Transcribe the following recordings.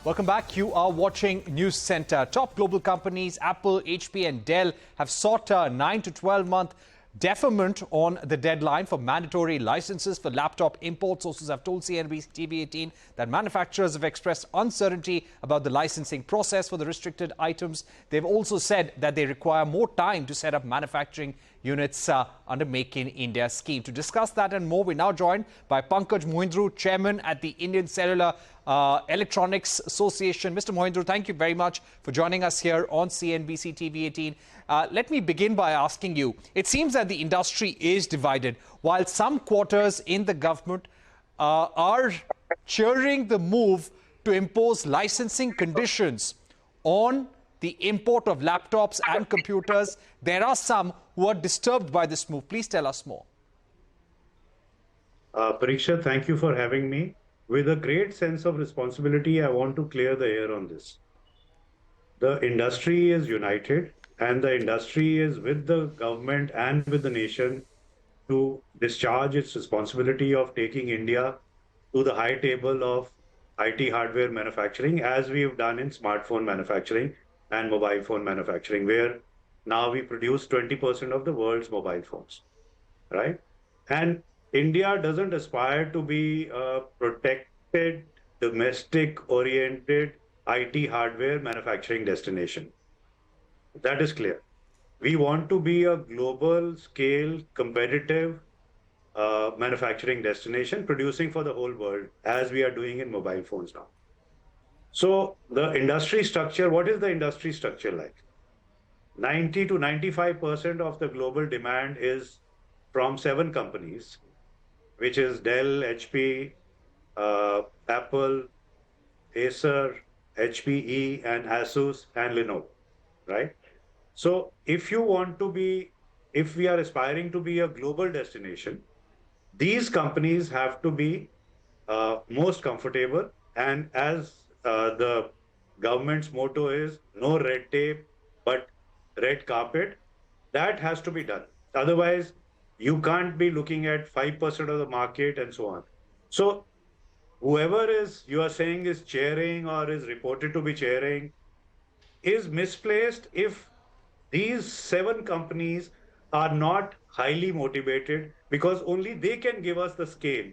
Welcome back. You are watching News Center. Top global companies Apple, HP and Dell have sought a 9 to 12-month deferment on the deadline for mandatory licenses for laptop imports. Sources have told CNBC-TV18 that manufacturers have expressed uncertainty about the licensing process for the restricted items. They've also said that they require more time to set up manufacturing units under Make in India scheme. To discuss that and more, we're now joined by Pankaj Mohindru, Chairman at the Indian Cellular Electronics Association. Mr. Mohindru, thank you very much for joining us here on CNBC TV18. Let me begin by asking you, it seems that the industry is divided. While some quarters in the government are cheering the move to impose licensing conditions on the import of laptops and computers, there are some who are disturbed by this move. Please tell us more. Pariksha, thank you for having me. With a great sense of responsibility, I want to clear the air on this. The industry is united, and the industry is with the government and with the nation to discharge its responsibility of taking India to the high table of IT hardware manufacturing, as we have done in smartphone manufacturing and mobile phone manufacturing, where now we produce 20% of the world's mobile phones, right? And India doesn't aspire to be a protected, domestic-oriented IT hardware manufacturing destination. That is clear. We want to be a global-scale, competitive manufacturing destination, producing for the whole world, as we are doing in mobile phones now. So the industry structure, what is the industry structure like? 90 to 95% of the global demand is from 7 companies, which is Dell, HP, Apple, Acer, HPE, and Asus, and Lenovo, right? So if we are aspiring to be a global destination, these companies have to be most comfortable, and as the government's motto is, no red tape, but red carpet, that has to be done. Otherwise, you can't be looking at 5% of the market and so on. So whoever you are saying is chairing or is reported to be chairing is misplaced if these 7 companies are not highly motivated, because only they can give us the scale,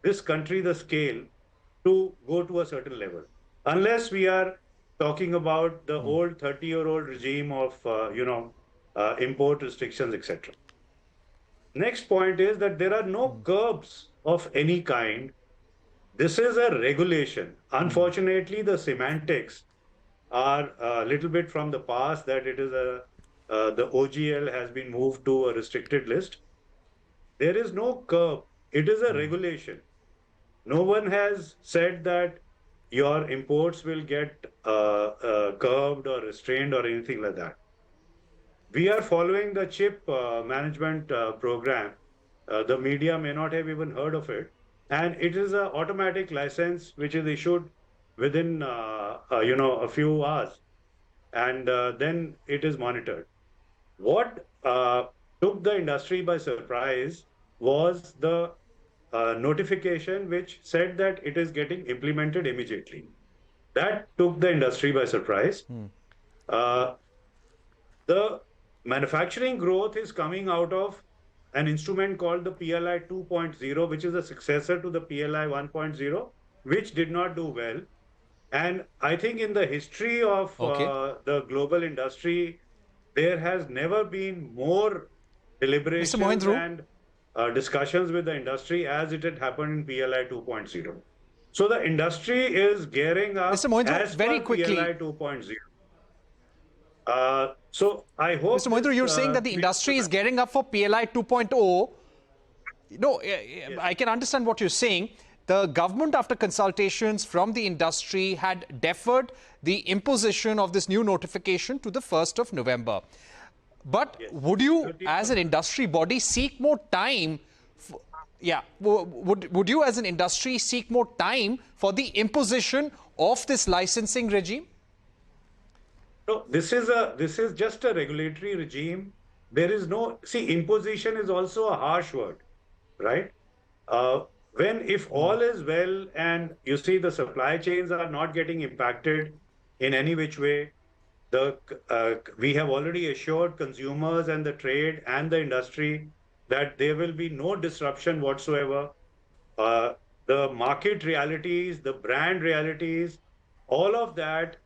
this country the scale to go to a certain level. Unless we are talking about the old 30-year-old regime of, import restrictions, etc. Next point is that there are no curbs of any kind. This is a regulation. Unfortunately, the semantics are a little bit from the past, that it is the OGL has been moved to a restricted list. There is no curb. It is a regulation. No one has said that your imports will get curbed or restrained or anything like that. We are following the chip management program. The media may not have even heard of it. And it is an automatic license which is issued within a few hours. And then it is monitored. What took the industry by surprise was the notification which said that it is getting implemented immediately. That took the industry by surprise. The manufacturing growth is coming out of an instrument called the PLI 2.0, which is a successor to the PLI 1.0, which did not do well. And I think in the history of the global industry, there has never been more deliberations and discussions with the industry as it had happened in PLI 2.0. So the industry is gearing up Mr. Mohindru, as very per quickly. PLI 2.0. So I hope... Mr. Mohindru, you're saying that the industry is gearing up for PLI 2.0. No, yes. I can understand what you're saying. The government, after consultations from the industry, had deferred the imposition of this new notification to the 1st of November. But yes, would you, as an industry body, seek more time? Would you, as an industry, seek more time for the imposition of this licensing regime? No, this is just a regulatory regime. There is no... See, imposition is also a harsh word, right? if all is well and you see the supply chains are not getting impacted in any which way, we have already assured consumers and the trade and the industry that there will be no disruption whatsoever. Uh, the market realities, the brand realities, all of that,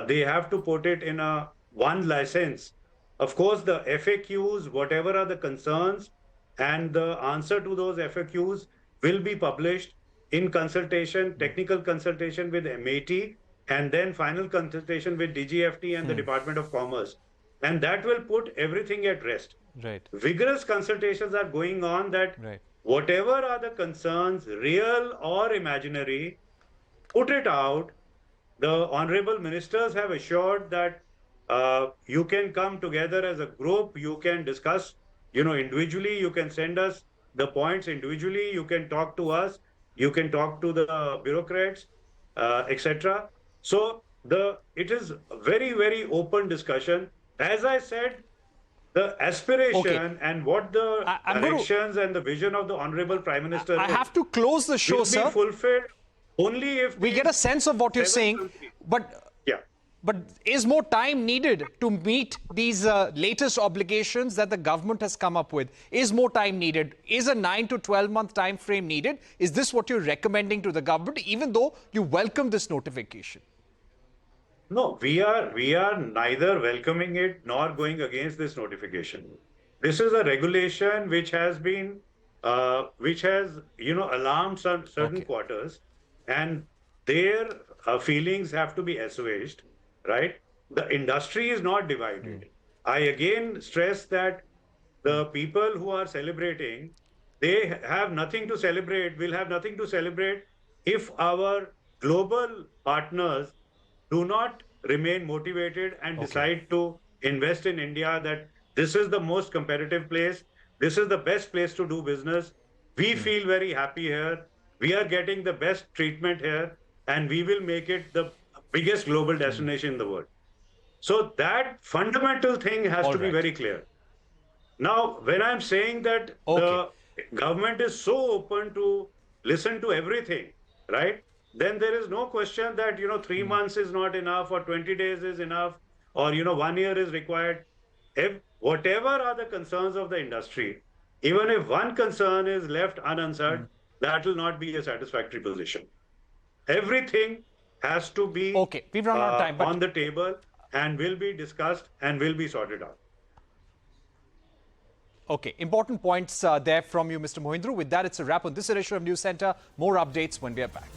they have to put it in a one license. Of course, the FAQs, whatever are the concerns, and the answer to those FAQs will be published in consultation, technical consultation with MAT, and then final consultation with DGFT and the Department of Commerce. And that will put everything at rest. Right. Vigorous consultations are going on that Right. whatever are the concerns, real or imaginary, put it out. The honorable ministers have assured that you can come together as a group, you can discuss, individually, you can send us the points individually, you can talk to us, you can talk to the bureaucrats, etc. So it is a very, very open discussion. As I said, the aspiration and what the directions and the vision of the Honorable Prime Minister I have to close the show, will sir. be fulfilled only if We get a sense of what you're saying, but is more time needed to meet these latest obligations that the government has come up with? Is more time needed? Is a 9 to 12-month time frame needed? Is this what you're recommending to the government, even though you welcome this notification? No, we are neither welcoming it nor going against this notification. This is a regulation which has been, alarmed certain quarters, and their feelings have to be assuaged, right? The industry is not divided. I again stress that the people who are celebrating, they have nothing to celebrate, will have nothing to celebrate if our global partners do not remain motivated and decide to invest in India, that this is the most competitive place, this is the best place to do business. We feel very happy here. We are getting the best treatment here, and we will make it the biggest global destination in the world. So that fundamental thing has to be very clear. Now, when I'm saying that the government is so open to listen to everything, right? Then there is no question that, 3 months is not enough, or 20 days is enough, or, 1 year is required. Whatever are the concerns of the industry, even if one concern is left unanswered, that will not be a satisfactory position. Everything has to be We've run out of time, on the table and will be discussed and will be sorted out. Important points there from you, Mr. Mohindru. With that, it's a wrap on this edition of News Center. More updates when we are back.